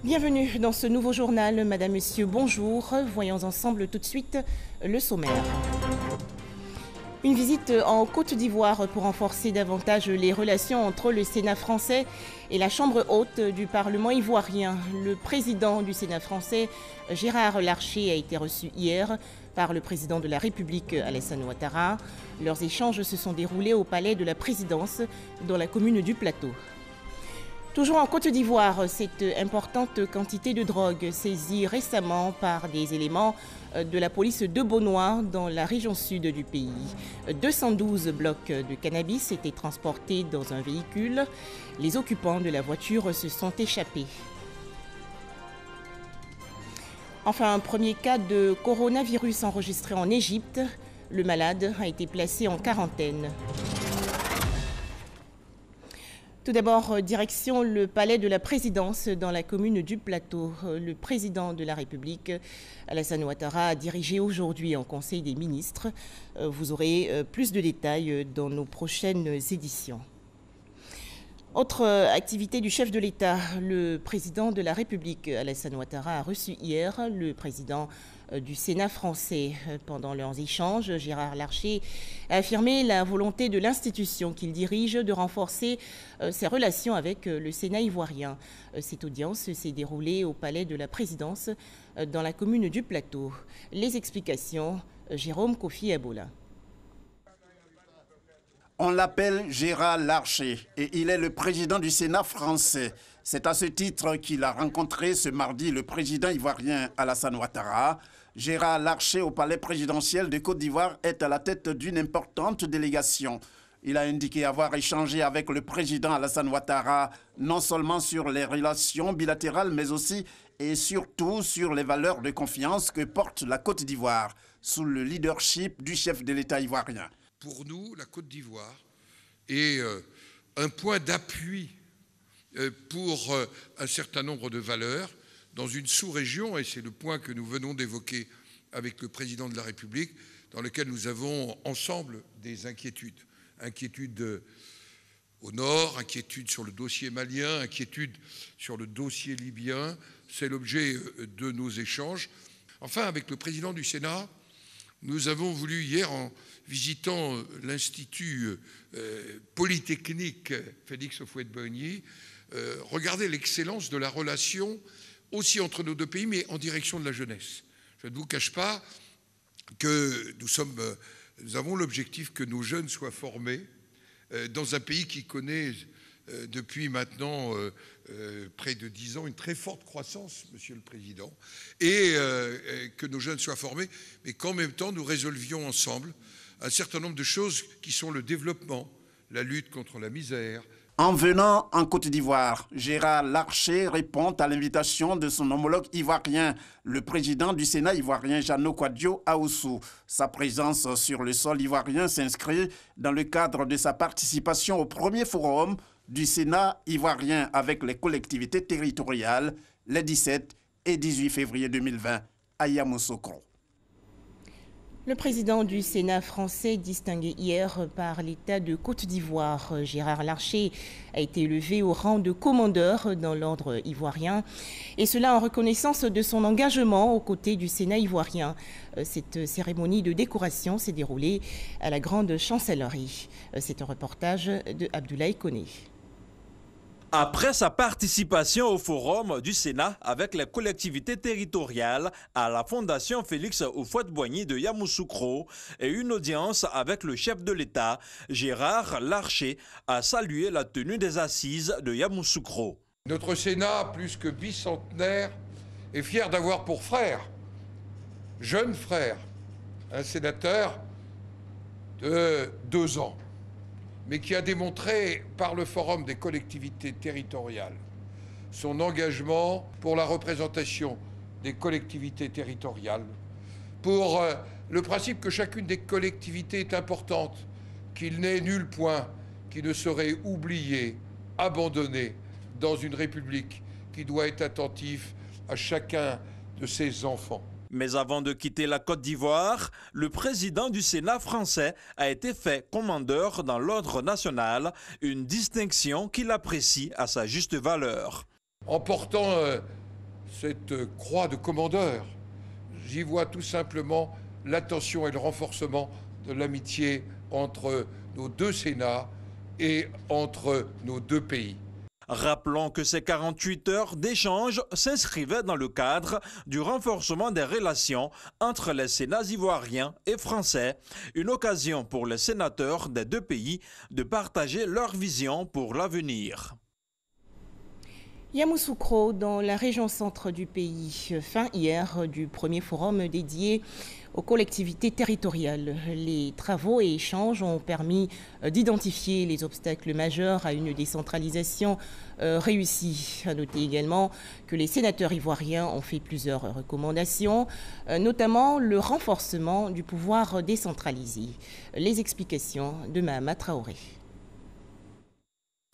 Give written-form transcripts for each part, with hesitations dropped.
Bienvenue dans ce nouveau journal. Madame, Monsieur, bonjour. Voyons ensemble tout de suite le sommaire. Une visite en Côte d'Ivoire pour renforcer davantage les relations entre le Sénat français et la Chambre haute du Parlement ivoirien. Le président du Sénat français, Gérard Larcher, a été reçu hier par le président de la République, Alassane Ouattara. Leurs échanges se sont déroulés au palais de la présidence dans la commune du Plateau. Toujours en Côte d'Ivoire, cette importante quantité de drogue saisie récemment par des éléments de la police de Beaunois dans la région sud du pays. 212 blocs de cannabis étaient transportés dans un véhicule. Les occupants de la voiture se sont échappés. Enfin, un premier cas de coronavirus enregistré en Égypte. Le malade a été placé en quarantaine. Tout d'abord, direction le palais de la présidence dans la commune du Plateau. Le président de la République, Alassane Ouattara, a dirigé aujourd'hui en Conseil des ministres. Vous aurez plus de détails dans nos prochaines éditions. Autre activité du chef de l'État, le président de la République, Alassane Ouattara, a reçu hier le président du Sénat français. Pendant leurs échanges, Gérard Larcher a affirmé la volonté de l'institution qu'il dirige de renforcer ses relations avec le Sénat ivoirien. Cette audience s'est déroulée au palais de la présidence dans la commune du Plateau. Les explications, Jérôme Kofi Abola. On l'appelle Gérard Larcher et il est le président du Sénat français. C'est à ce titre qu'il a rencontré ce mardi le président ivoirien Alassane Ouattara. Gérard Larcher au palais présidentiel de Côte d'Ivoire est à la tête d'une importante délégation. Il a indiqué avoir échangé avec le président Alassane Ouattara non seulement sur les relations bilatérales mais aussi et surtout sur les valeurs de confiance que porte la Côte d'Ivoire sous le leadership du chef de l'État ivoirien. Pour nous, la Côte d'Ivoire est un point d'appui pour un certain nombre de valeurs dans une sous-région, et c'est le point que nous venons d'évoquer avec le président de la République, dans lequel nous avons ensemble des inquiétudes. Inquiétudes au nord, inquiétudes sur le dossier malien, inquiétudes sur le dossier libyen. C'est l'objet de nos échanges. Enfin, avec le président du Sénat, nous avons voulu hier, en visitant l'Institut Polytechnique Félix Houphouët-Boigny, regarder l'excellence de la relation aussi entre nos deux pays, mais en direction de la jeunesse. Je ne vous cache pas que nous avons l'objectif que nos jeunes soient formés dans un pays qui connaît depuis maintenant près de 10 ans une très forte croissance, Monsieur le Président, et que nos jeunes soient formés, mais qu'en même temps nous résolvions ensemble un certain nombre de choses qui sont le développement, la lutte contre la misère. En venant en Côte d'Ivoire, Gérard Larcher répond à l'invitation de son homologue ivoirien, le président du Sénat ivoirien Jeannot Kouadio Aoussou. Sa présence sur le sol ivoirien s'inscrit dans le cadre de sa participation au premier forum du Sénat ivoirien avec les collectivités territoriales les 17 et 18 février 2020 à Yamoussoukro. Le président du Sénat français, distingué hier par l'État de Côte d'Ivoire, Gérard Larcher, a été élevé au rang de commandeur dans l'ordre ivoirien, et cela en reconnaissance de son engagement aux côtés du Sénat ivoirien. Cette cérémonie de décoration s'est déroulée à la Grande Chancellerie. C'est un reportage de Abdoulaye Koné. Après sa participation au forum du Sénat avec les collectivités territoriales à la Fondation Félix Houphouët-Boigny de Yamoussoukro et une audience avec le chef de l'État, Gérard Larcher, a salué la tenue des assises de Yamoussoukro. Notre Sénat, plus que bicentenaire, est fier d'avoir pour frère, jeune frère, un sénateur de 2 ans, mais qui a démontré par le Forum des collectivités territoriales son engagement pour la représentation des collectivités territoriales, pour le principe que chacune des collectivités est importante, qu'il n'est nul point qui ne serait oublié, abandonné dans une République qui doit être attentive à chacun de ses enfants. Mais avant de quitter la Côte d'Ivoire, le président du Sénat français a été fait commandeur dans l'ordre national, une distinction qu'il apprécie à sa juste valeur. En portant cette croix de commandeur. J'y vois tout simplement l'attention et le renforcement de l'amitié entre nos deux Sénats et entre nos deux pays. Rappelons que ces 48 heures d'échange s'inscrivaient dans le cadre du renforcement des relations entre les Sénats ivoiriens et français, une occasion pour les sénateurs des deux pays de partager leur vision pour l'avenir. Yamoussoukro, dans la région centre du pays, fin hier du premier forum dédié aux collectivités territoriales. Les travaux et échanges ont permis d'identifier les obstacles majeurs à une décentralisation réussie. À noter également que les sénateurs ivoiriens ont fait plusieurs recommandations, notamment le renforcement du pouvoir décentralisé. Les explications de Mahama Traoré.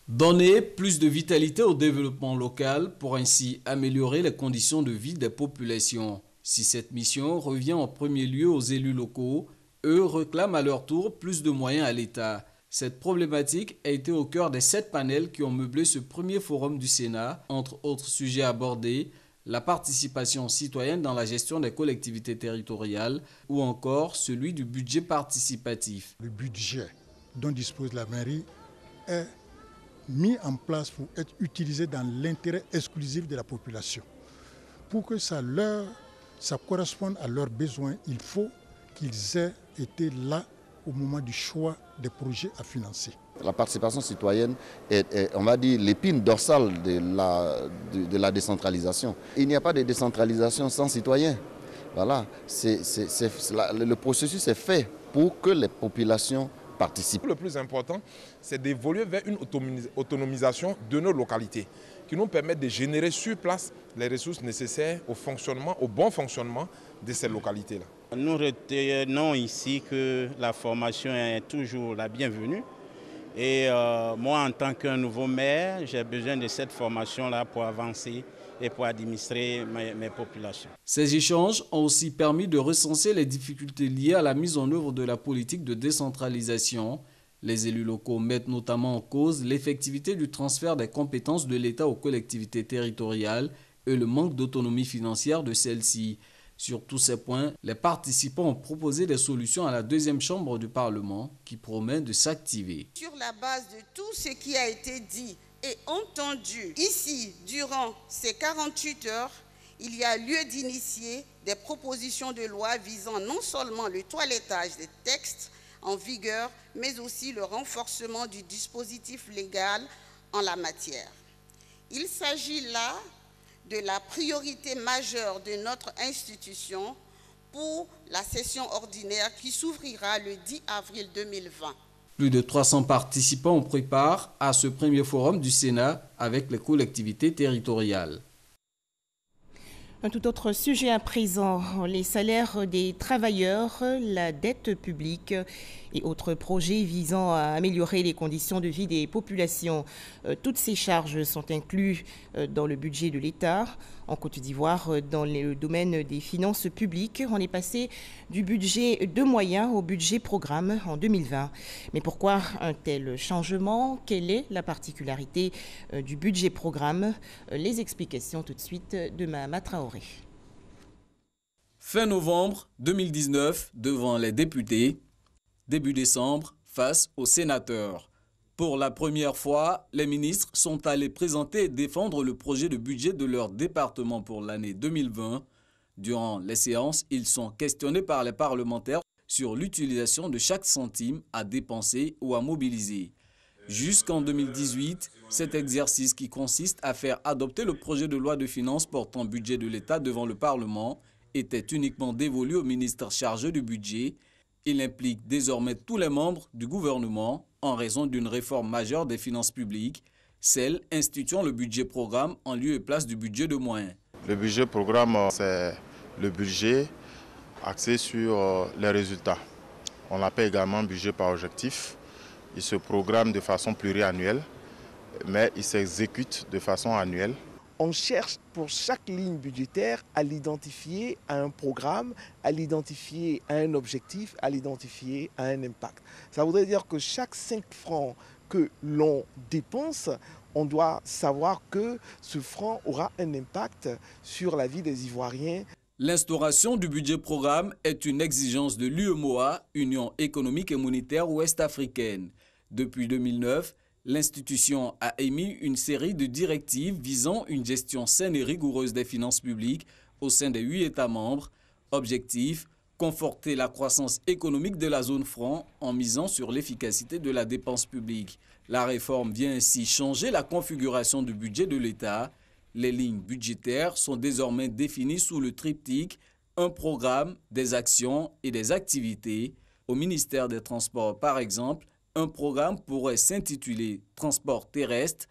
Donner plus de vitalité au développement local pour ainsi améliorer les conditions de vie des populations. Si cette mission revient en premier lieu aux élus locaux, eux réclament à leur tour plus de moyens à l'État. Cette problématique a été au cœur des 7 panels qui ont meublé ce premier forum du Sénat. Entre autres sujets abordés, la participation citoyenne dans la gestion des collectivités territoriales ou encore celui du budget participatif. Le budget dont dispose la mairie est mis en place pour être utilisé dans l'intérêt exclusif de la population. Pour que ça corresponde à leurs besoins, il faut qu'ils aient été là au moment du choix des projets à financer. La participation citoyenne est, on va dire, l'épine dorsale de la décentralisation. Il n'y a pas de décentralisation sans citoyens. Voilà, le processus est fait pour que les populations participent. Le plus important, c'est d'évoluer vers une autonomisation de nos localités qui nous permettent de générer sur place les ressources nécessaires au bon fonctionnement de ces localités-là. Nous retenons ici que la formation est toujours la bienvenue. Et moi, en tant qu'un nouveau maire, j'ai besoin de cette formation-là pour avancer et pour administrer mes populations. Ces échanges ont aussi permis de recenser les difficultés liées à la mise en œuvre de la politique de décentralisation. Les élus locaux mettent notamment en cause l'effectivité du transfert des compétences de l'État aux collectivités territoriales et le manque d'autonomie financière de celles-ci. Sur tous ces points, les participants ont proposé des solutions à la deuxième chambre du Parlement qui promet de s'activer. Sur la base de tout ce qui a été dit et entendu ici durant ces 48 heures, il y a lieu d'initier des propositions de loi visant non seulement le toilettage des textes en vigueur, mais aussi le renforcement du dispositif légal en la matière. Il s'agit là de la priorité majeure de notre institution pour la session ordinaire qui s'ouvrira le 10 avril 2020. Plus de 300 participants ont pris part à ce premier forum du Sénat avec les collectivités territoriales. Un tout autre sujet à présent, les salaires des travailleurs, la dette publique et autres projets visant à améliorer les conditions de vie des populations. Toutes ces charges sont incluses dans le budget de l'État. En Côte d'Ivoire, dans le domaine des finances publiques, on est passé du budget de moyens au budget programme en 2020. Mais pourquoi un tel changement? Quelle est la particularité du budget programme? Les explications tout de suite de Mahama Traoré. Fin novembre 2019, devant les députés, début décembre, face aux sénateurs. Pour la première fois, les ministres sont allés présenter et défendre le projet de budget de leur département pour l'année 2020. Durant les séances, ils sont questionnés par les parlementaires sur l'utilisation de chaque centime à dépenser ou à mobiliser. Jusqu'en 2018, cet exercice qui consiste à faire adopter le projet de loi de finances portant budget de l'État devant le Parlement était uniquement dévolu au ministre chargé du budget. Il implique désormais tous les membres du gouvernement en raison d'une réforme majeure des finances publiques, celle instituant le budget programme en lieu et place du budget de moyens. Le budget programme, c'est le budget axé sur les résultats. On l'appelle également budget par objectif. Il se programme de façon pluriannuelle, mais il s'exécute de façon annuelle. On cherche pour chaque ligne budgétaire à l'identifier à un programme, à l'identifier à un objectif, à l'identifier à un impact. Ça voudrait dire que chaque 5 francs que l'on dépense, on doit savoir que ce franc aura un impact sur la vie des Ivoiriens. L'instauration du budget programme est une exigence de l'UEMOA, Union économique et monétaire ouest-africaine. Depuis 2009, l'institution a émis une série de directives visant une gestion saine et rigoureuse des finances publiques au sein des 8 États membres. Objectif, conforter la croissance économique de la zone franc en misant sur l'efficacité de la dépense publique. La réforme vient ainsi changer la configuration du budget de l'État. Les lignes budgétaires sont désormais définies sous le triptyque « un programme, des actions et des activités ». Au ministère des Transports, par exemple, un programme pourrait s'intituler « Transport terrestre ».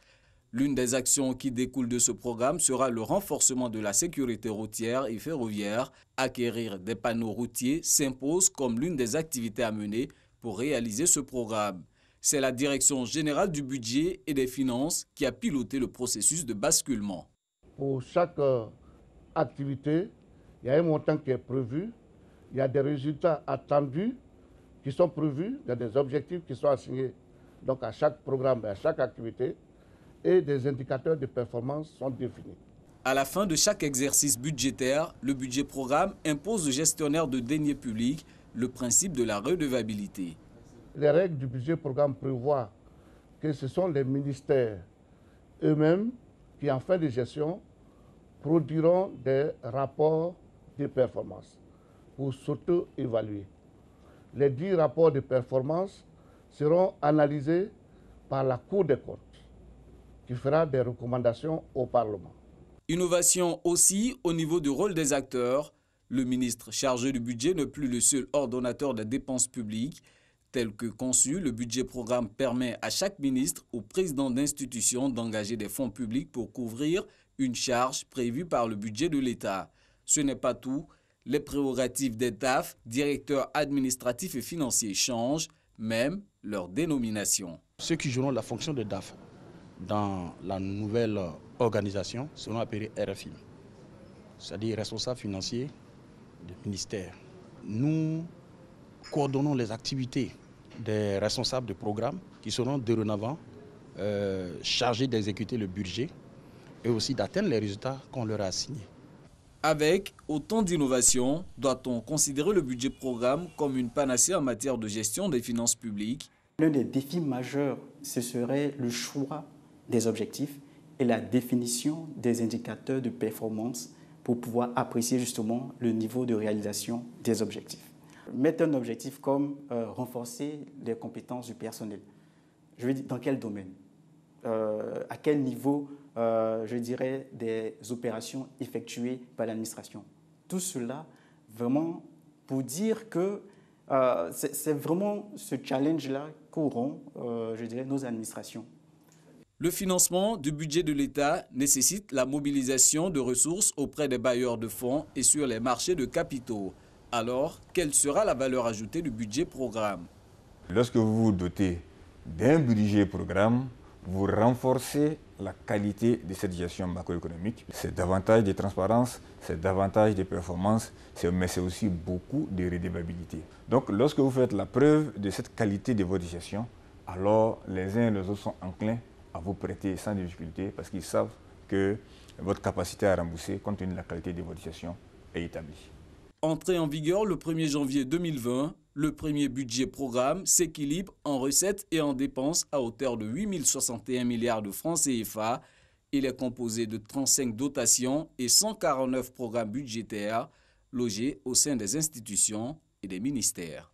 L'une des actions qui découle de ce programme sera le renforcement de la sécurité routière et ferroviaire. Acquérir des panneaux routiers s'impose comme l'une des activités à mener pour réaliser ce programme. C'est la Direction générale du budget et des finances qui a piloté le processus de basculement. Pour chaque activité, il y a un montant qui est prévu, il y a des résultats attendus qui sont prévus, il y a des objectifs qui sont assignés donc à chaque programme et à chaque activité, et des indicateurs de performance sont définis. À la fin de chaque exercice budgétaire, le budget programme impose aux gestionnaires de deniers publics le principe de la redevabilité. Les règles du budget programme prévoient que ce sont les ministères eux-mêmes qui, en fin de gestion, produiront des rapports de performance pour s'auto-évaluer. Les 10 rapports de performance seront analysés par la Cour des comptes, qui fera des recommandations au Parlement. Innovation aussi au niveau du rôle des acteurs. Le ministre chargé du budget n'est plus le seul ordonnateur des dépenses publiques. Tel que conçu, le budget programme permet à chaque ministre ou président d'institution d'engager des fonds publics pour couvrir une charge prévue par le budget de l'État. Ce n'est pas tout. Les prérogatives des DAF, directeurs administratifs et financiers, changent, même leur dénomination. Ceux qui joueront la fonction de DAF dans la nouvelle organisation seront appelés RFI, c'est-à-dire responsables financiers du ministère. Nous coordonnons les activités des responsables de programme qui seront dorénavant chargés d'exécuter le budget et aussi d'atteindre les résultats qu'on leur a assignés. Avec autant d'innovations, doit-on considérer le budget programme comme une panacée en matière de gestion des finances publiques? L'un des défis majeurs, ce serait le choix des objectifs et la définition des indicateurs de performance pour pouvoir apprécier justement le niveau de réalisation des objectifs. Mettre un objectif comme renforcer les compétences du personnel. Je veux dire, dans quel domaine? À quel niveau, je dirais, des opérations effectuées par l'administration? Tout cela, vraiment, pour dire que c'est vraiment ce challenge-là qu'auront, je dirais, nos administrations. Le financement du budget de l'État nécessite la mobilisation de ressources auprès des bailleurs de fonds et sur les marchés de capitaux. Alors, quelle sera la valeur ajoutée du budget programme? Lorsque vous vous dotez d'un budget programme, vous renforcez la qualité de cette gestion macroéconomique. C'est davantage de transparence, c'est davantage de performance, mais c'est aussi beaucoup de redevabilité. Donc, lorsque vous faites la preuve de cette qualité de votre gestion, alors les uns et les autres sont enclins à vous prêter sans difficulté parce qu'ils savent que votre capacité à rembourser, compte tenu de la qualité de votre gestion, est établie. Entré en vigueur le 1er janvier 2020, le premier budget programme s'équilibre en recettes et en dépenses à hauteur de 8 061 milliards de francs CFA. Il est composé de 35 dotations et 149 programmes budgétaires logés au sein des institutions et des ministères.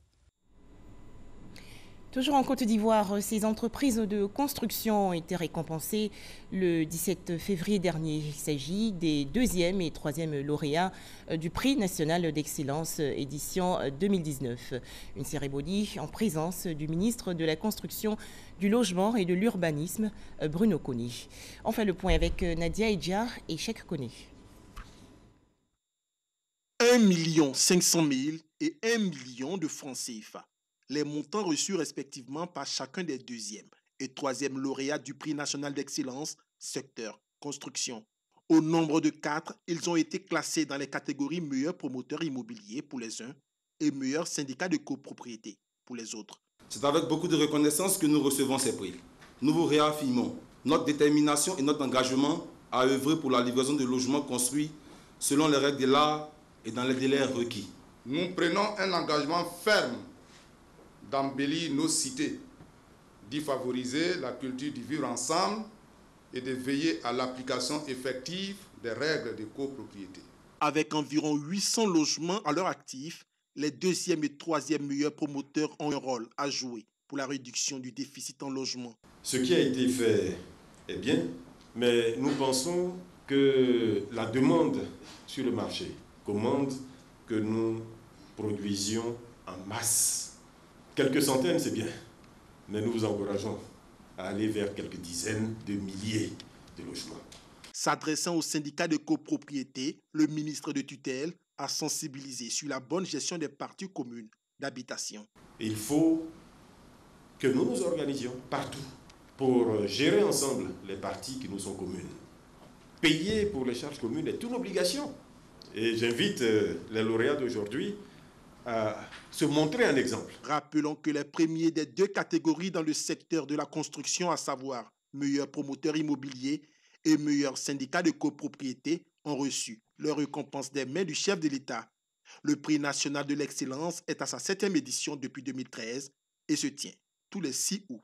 Toujours en Côte d'Ivoire, ces entreprises de construction ont été récompensées le 17 février dernier. Il s'agit des 2e et 3e lauréats du prix national d'excellence édition 2019. Une cérémonie en présence du ministre de la Construction, du Logement et de l'Urbanisme, Bruno Koné. On fait le point avec Nadia Edjar et Cheikh Koné. 1 500 000 et 1 million de francs CFA. Les montants reçus respectivement par chacun des 2e et 3e lauréats du prix national d'excellence secteur construction. Au nombre de 4, ils ont été classés dans les catégories meilleurs promoteurs immobiliers pour les uns et meilleurs syndicats de copropriété pour les autres. C'est avec beaucoup de reconnaissance que nous recevons ces prix. nous vous réaffirmons notre détermination et notre engagement à œuvrer pour la livraison de logements construits selon les règles de l'art et dans les délais requis. Nous prenons un engagement ferme d'embellir nos cités, d'y favoriser la culture du vivre ensemble et de veiller à l'application effective des règles de copropriété. Avec environ 800 logements à leur actif, les deuxième et troisième meilleurs promoteurs ont un rôle à jouer pour la réduction du déficit en logement. Ce qui a été fait est bien, mais nous pensons que la demande sur le marché commande que nous produisions en masse. Quelques centaines, c'est bien, mais nous vous encourageons à aller vers quelques dizaines de milliers de logements. S'adressant au syndicat de copropriété, le ministre de tutelle a sensibilisé sur la bonne gestion des parties communes d'habitation. Il faut que nous nous organisions partout pour gérer ensemble les parties qui nous sont communes. Payer pour les charges communes est une obligation. Et j'invite les lauréats d'aujourd'hui à se montrer un exemple. Rappelons que les premiers des deux catégories dans le secteur de la construction, à savoir meilleurs promoteurs immobiliers et meilleurs syndicats de copropriété, ont reçu leur récompense des mains du chef de l'État. Le prix national de l'excellence est à sa 7e édition depuis 2013 et se tient tous les 6 août.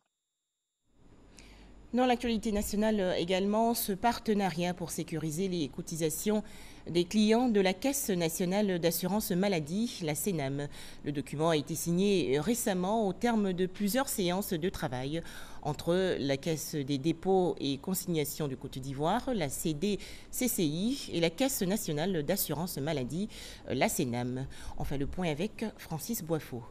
Dans l'actualité nationale également, ce partenariat pour sécuriser les cotisations des clients de la Caisse nationale d'assurance maladie, la CNAM. Le document a été signé récemment au terme de plusieurs séances de travail entre la Caisse des dépôts et consignations de Côte d'Ivoire, la CDCCI et la Caisse nationale d'assurance maladie, la CNAM. On fait le point avec Francis Boiffaut.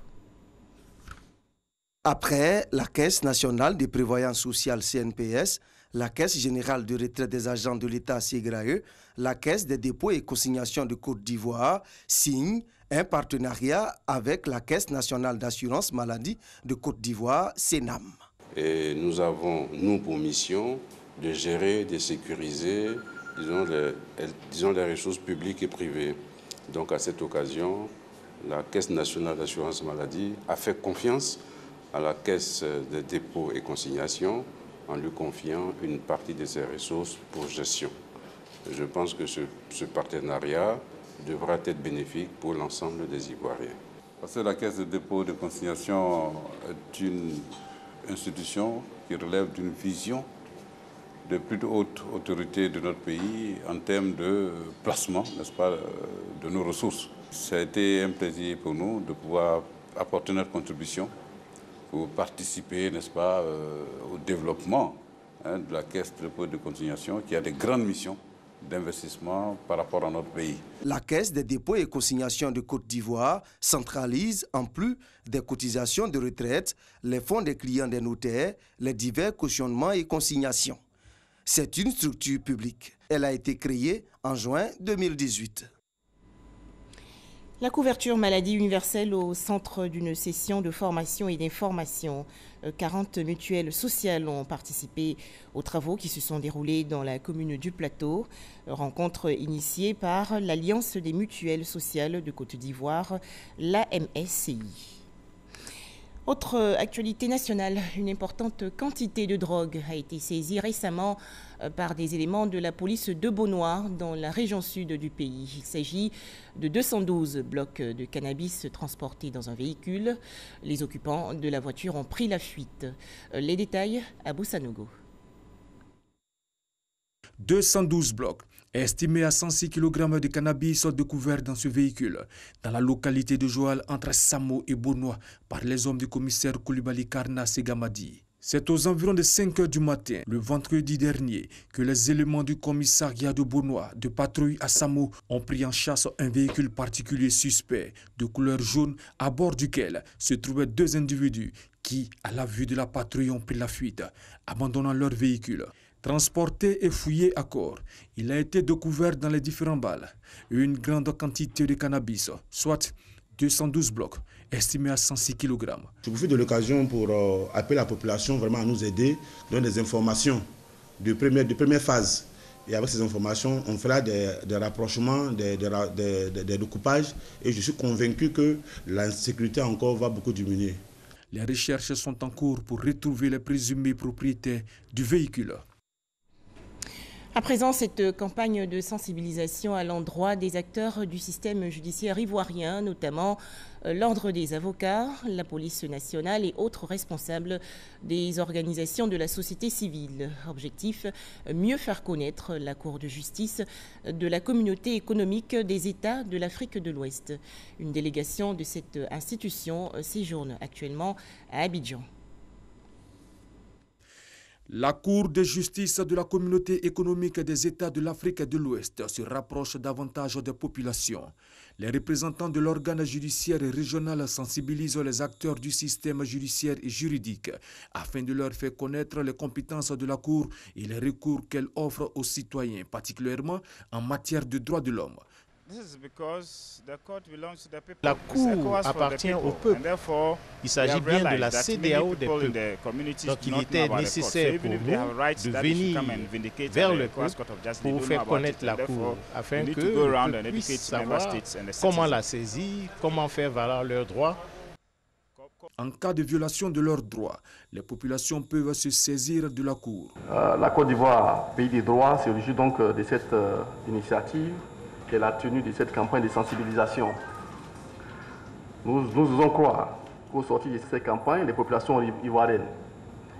Après la Caisse nationale de prévoyance sociale CNPS, la Caisse générale de retraite des agents de l'État CGRAE, la Caisse des dépôts et consignations de Côte d'Ivoire signe un partenariat avec la Caisse nationale d'assurance maladie de Côte d'Ivoire, CNAM. Et nous avons, pour mission de gérer, de sécuriser, disons, les ressources publiques et privées. Donc à cette occasion, la Caisse nationale d'assurance maladie a fait confiance à la Caisse des dépôts et consignations en lui confiant une partie de ses ressources pour gestion. Je pense que ce partenariat devra être bénéfique pour l'ensemble des Ivoiriens. Parce que la Caisse des dépôts et de consignation est une institution qui relève d'une vision de plus haute autorité de notre pays en termes de placement, n'est-ce pas, de nos ressources. Ça a été un plaisir pour nous de pouvoir apporter notre contribution pour participer, n'est-ce pas, au développement de la Caisse de dépôt et de consignation qui a des grandes missions d'investissement par rapport à notre pays. La Caisse des dépôts et consignations de Côte d'Ivoire centralise, en plus des cotisations de retraite, les fonds des clients des notaires, les divers cautionnements et consignations. C'est une structure publique. Elle a été créée en juin 2018. La couverture maladie universelle au centre d'une session de formation et d'information. 40 mutuelles sociales ont participé aux travaux qui se sont déroulés dans la commune du Plateau. Rencontre initiée par l'Alliance des mutuelles sociales de Côte d'Ivoire, l'AMSCI. Autre actualité nationale, une importante quantité de drogue a été saisie récemment par des éléments de la police de Beaunois dans la région sud du pays. Il s'agit de 212 blocs de cannabis transportés dans un véhicule. Les occupants de la voiture ont pris la fuite. Les détails à Boussanogo. 212 blocs, estimés à 106 kg de cannabis, sont découverts dans ce véhicule, dans la localité de Joal, entre Samo et Beaunois, par les hommes du commissaire Koulibaly Karna Segamadi. C'est aux environs de 5 h du matin, le vendredi dernier, que les éléments du commissariat de Beaunois, de patrouille à Samo, ont pris en chasse un véhicule particulier suspect, de couleur jaune, à bord duquel se trouvaient 2 individus qui, à la vue de la patrouille, ont pris la fuite, abandonnant leur véhicule. Transporté et fouillé à corps, il a été découvert dans les différents balles une grande quantité de cannabis, soit 212 blocs, estimés à 106 kg. Je profite de l'occasion pour appeler la population vraiment à nous aider, donner des informations de première phase. Et avec ces informations, on fera des rapprochements, des découpages. Et je suis convaincu que l'insécurité encore va beaucoup diminuer. Les recherches sont en cours pour retrouver les présumés propriétaires du véhicule. À présent, cette campagne de sensibilisation à l'endroit des acteurs du système judiciaire ivoirien, notamment l'Ordre des avocats, la police nationale et autres responsables des organisations de la société civile. Objectif, mieux faire connaître la Cour de justice de la communauté économique des États de l'Afrique de l'Ouest. Une délégation de cette institution séjourne actuellement à Abidjan. La Cour de justice de la communauté économique des États de l'Afrique de l'Ouest se rapproche davantage des populations. Les représentants de l'organe judiciaire régional sensibilisent les acteurs du système judiciaire et juridique afin de leur faire connaître les compétences de la Cour et les recours qu'elle offre aux citoyens, particulièrement en matière de droits de l'homme. La Cour appartient au peuple. Il s'agit bien de la CEDEAO des peuples. Donc il était nécessaire pour nous de venir vers le peuple pour faire connaître la Cour, afin que le peuple puisse savoir comment la saisir, comment faire valoir leurs droits. En cas de violation de leurs droits, les populations peuvent se saisir de la Cour. La Côte d'Ivoire, pays des droits, se réjouit donc de cette initiative et la tenue de cette campagne de sensibilisation. Nous osons croire qu'au sortir de cette campagne, les populations ivoiriennes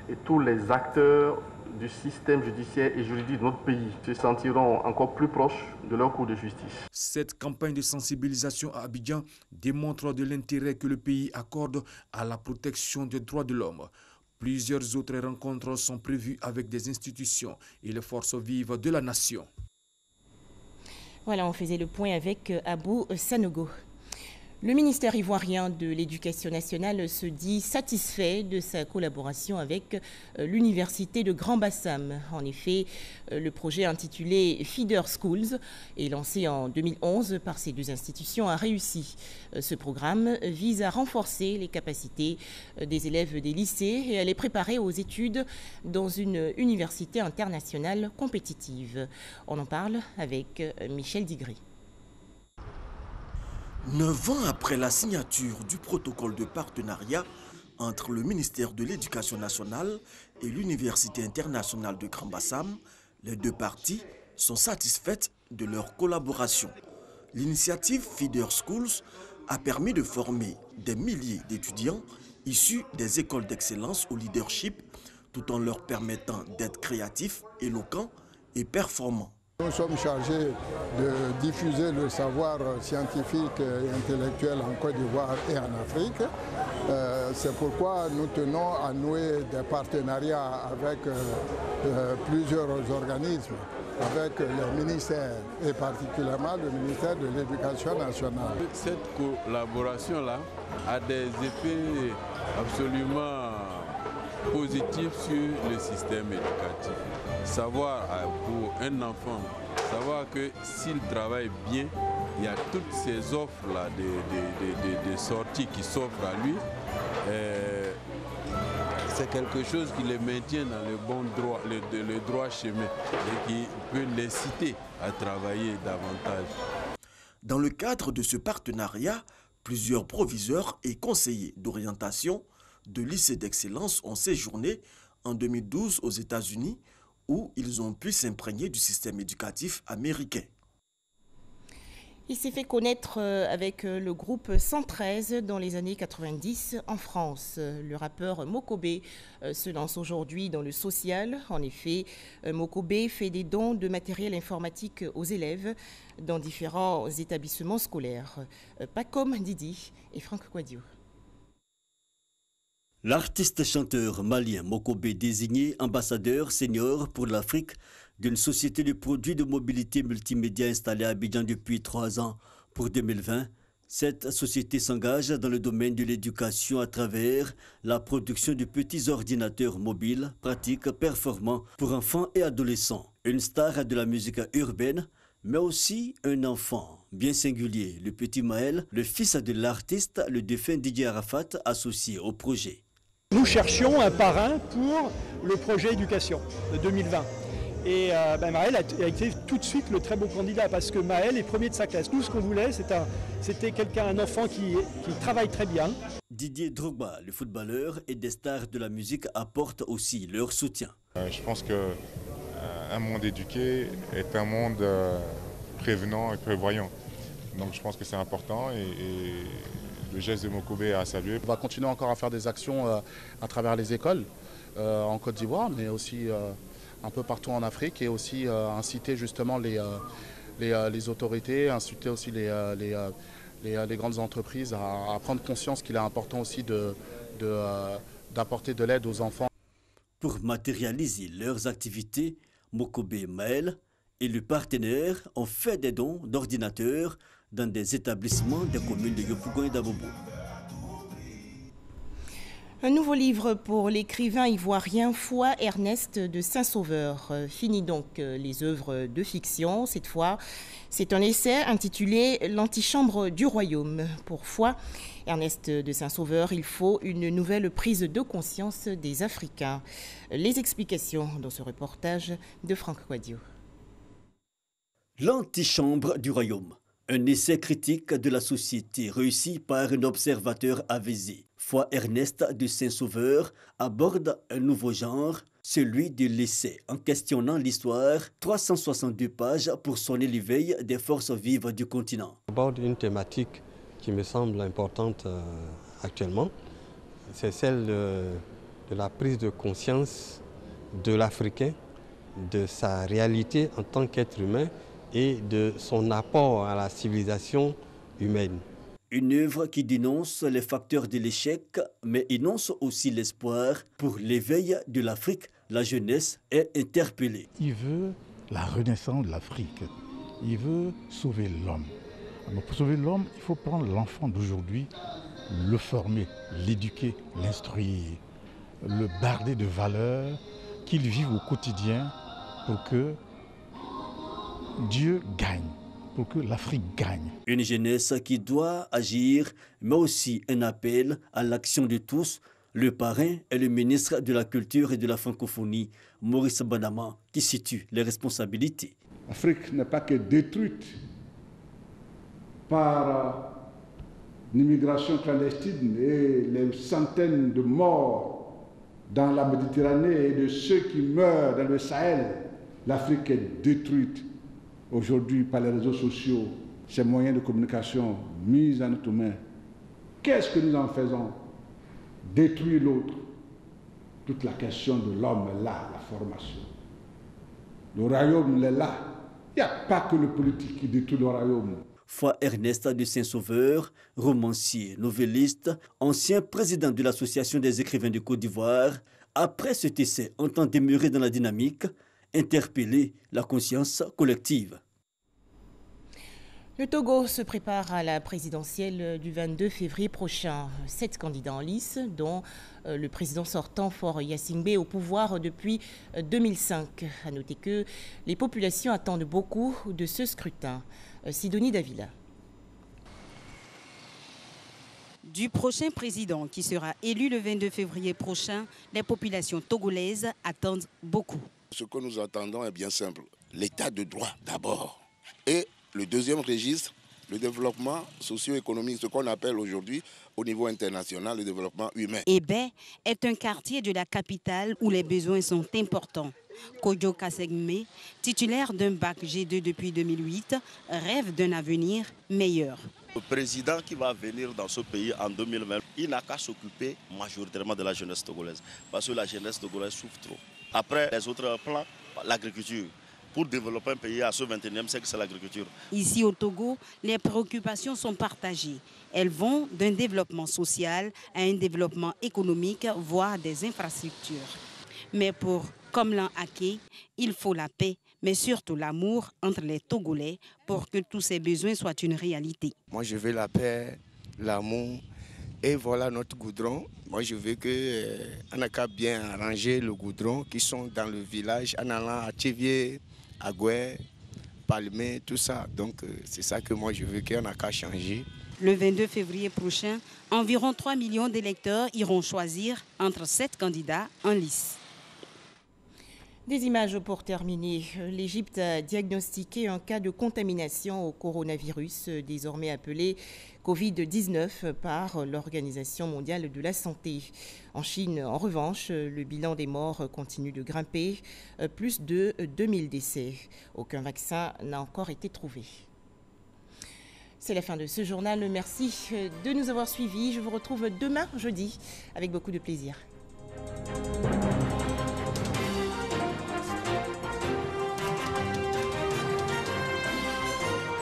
et tous les acteurs du système judiciaire et juridique de notre pays se sentiront encore plus proches de leur cour de justice. Cette campagne de sensibilisation à Abidjan démontre de l'intérêt que le pays accorde à la protection des droits de l'homme. Plusieurs autres rencontres sont prévues avec des institutions et les forces vives de la nation. Voilà, on faisait le point avec Abou Sanogo. Le ministère ivoirien de l'Éducation nationale se dit satisfait de sa collaboration avec l'Université de Grand Bassam. En effet, le projet intitulé Feeder Schools et lancé en 2011 par ces deux institutions a réussi. Ce programme vise à renforcer les capacités des élèves des lycées et à les préparer aux études dans une université internationale compétitive. On en parle avec Michel Digri. 9 ans après la signature du protocole de partenariat entre le ministère de l'Éducation nationale et l'Université internationale de Grand Bassam, les deux parties sont satisfaites de leur collaboration. L'initiative Feeder Schools a permis de former des milliers d'étudiants issus des écoles d'excellence au leadership, tout en leur permettant d'être créatifs, éloquents et performants. Nous sommes chargés de diffuser le savoir scientifique et intellectuel en Côte d'Ivoire et en Afrique. C'est pourquoi nous tenons à nouer des partenariats avec plusieurs organismes, avec les ministères et particulièrement le ministère de l'Éducation nationale. Cette collaboration-là a des effets absolument positif sur le système éducatif. Savoir pour un enfant, savoir que s'il travaille bien, il y a toutes ces offres-là de sorties qui s'offrent à lui. C'est quelque chose qui les maintient dans le bon droit, le droit chemin et qui peut les citer à travailler davantage. Dans le cadre de ce partenariat, plusieurs proviseurs et conseillers d'orientation de lycées d'excellence ont séjourné en 2012 aux États-Unis où ils ont pu s'imprégner du système éducatif américain. Il s'est fait connaître avec le groupe 113 dans les années 90 en France. Le rappeur Mokobé se lance aujourd'hui dans le social. En effet, Mokobé fait des dons de matériel informatique aux élèves dans différents établissements scolaires. Pas comme Didi et Franck Quadio. L'artiste-chanteur malien Mokobé, désigné ambassadeur senior pour l'Afrique d'une société de produits de mobilité multimédia installée à Abidjan depuis 3 ans. Pour 2020, cette société s'engage dans le domaine de l'éducation à travers la production de petits ordinateurs mobiles, pratiques, performants pour enfants et adolescents. Une star de la musique urbaine, mais aussi un enfant bien singulier, le petit Maël, le fils de l'artiste, le défunt Didier Arafat, associé au projet. Nous cherchions un parrain pour le projet éducation de 2020. Et Maël a été tout de suite le très beau candidat parce que Maël est premier de sa classe. Nous, ce qu'on voulait, c'était un enfant qui travaille très bien. Didier Drogba, le footballeur, et des stars de la musique apportent aussi leur soutien. Je pense qu'un monde éduqué est un monde prévenant et prévoyant. Donc je pense que c'est important et le geste de Mokobe est à saluer. On va continuer encore à faire des actions à travers les écoles en Côte d'Ivoire, mais aussi un peu partout en Afrique, et aussi inciter justement les autorités, inciter aussi les grandes entreprises à prendre conscience qu'il est important aussi d'apporter de l'aide aux enfants. Pour matérialiser leurs activités, Mokobe Maël et le partenaire ont fait des dons d'ordinateurs dans des établissements des communes de Yopougon et d'Abobo. Un nouveau livre pour l'écrivain ivoirien Foi Ernest de Saint-Sauveur. Fini donc les œuvres de fiction. Cette fois, c'est un essai intitulé « L'antichambre du royaume ». Pour Foi Ernest de Saint-Sauveur, il faut une nouvelle prise de conscience des Africains. Les explications dans ce reportage de Franck Quadio. L'antichambre du royaume. Un essai critique de la société réussi par un observateur avisé. Foi Ernest de Saint-Sauveur aborde un nouveau genre, celui de l'essai, en questionnant l'histoire, 362 pages pour sonner l'éveil des forces vives du continent. J'aborde une thématique qui me semble importante actuellement, c'est celle de la prise de conscience de l'Africain, de sa réalité en tant qu'être humain, et de son apport à la civilisation humaine. Une œuvre qui dénonce les facteurs de l'échec, mais énonce aussi l'espoir pour l'éveil de l'Afrique. La jeunesse est interpellée. Il veut la renaissance de l'Afrique. Il veut sauver l'homme. Pour sauver l'homme, il faut prendre l'enfant d'aujourd'hui, le former, l'éduquer, l'instruire, le barder de valeurs, qu'il vive au quotidien pour que Dieu gagne, pour que l'Afrique gagne. Une jeunesse qui doit agir, mais aussi un appel à l'action de tous. Le parrain est le ministre de la Culture et de la Francophonie, Maurice Banama, qui situe les responsabilités. L'Afrique n'est pas que détruite par l'immigration clandestine et les centaines de morts dans la Méditerranée et de ceux qui meurent dans le Sahel. L'Afrique est détruite aujourd'hui par les réseaux sociaux, ces moyens de communication mis à notre main. Qu'est-ce que nous en faisons? Détruire l'autre. Toute la question de l'homme est là, la formation. Le royaume est là. Il n'y a pas que le politique qui détruit le royaume. Foi Ernest de Saint-Sauveur, romancier, novelliste, ancien président de l'Association des écrivains de Côte d'Ivoire, après cet essai entend demeurer dans la dynamique, interpeller la conscience collective. Le Togo se prépare à la présidentielle du 22 février prochain. 7 candidats en lice, dont le président sortant Faure Gnassingbé au pouvoir depuis 2005. À noter que les populations attendent beaucoup de ce scrutin. Sidonie Davila. Du prochain président qui sera élu le 22 février prochain, les populations togolaises attendent beaucoup. Ce que nous attendons est bien simple. L'état de droit d'abord. Et le deuxième registre, le développement socio-économique, ce qu'on appelle aujourd'hui au niveau international le développement humain. Ebé est un quartier de la capitale où les besoins sont importants. Kodjo Kasegme, titulaire d'un bac G2 depuis 2008, rêve d'un avenir meilleur. Le président qui va venir dans ce pays en 2020, il n'a qu'à s'occuper majoritairement de la jeunesse togolaise. Parce que la jeunesse togolaise souffre trop. Après les autres plans, l'agriculture. Pour développer un pays à ce 21e siècle, c'est l'agriculture. Ici au Togo, les préoccupations sont partagées. Elles vont d'un développement social à un développement économique, voire des infrastructures. Mais pour Komlan Ake, il faut la paix, mais surtout l'amour entre les Togolais pour que tous ces besoins soient une réalité. Moi, je veux la paix, l'amour. Et voilà notre goudron. Moi, je veux qu'on a qu'à bien arranger le goudron qui sont dans le village en allant à Tchévier, à Goué, Palmé, tout ça. Donc, c'est ça que moi, je veux qu'on a qu'à changer. Le 22 février prochain, environ 3 millions d'électeurs iront choisir entre 7 candidats en lice. Des images pour terminer. L'Égypte a diagnostiqué un cas de contamination au coronavirus, désormais appelé Covid-19 par l'Organisation mondiale de la santé. En Chine, en revanche, le bilan des morts continue de grimper, plus de 2000 décès. Aucun vaccin n'a encore été trouvé. C'est la fin de ce journal. Merci de nous avoir suivis. Je vous retrouve demain, jeudi, avec beaucoup de plaisir.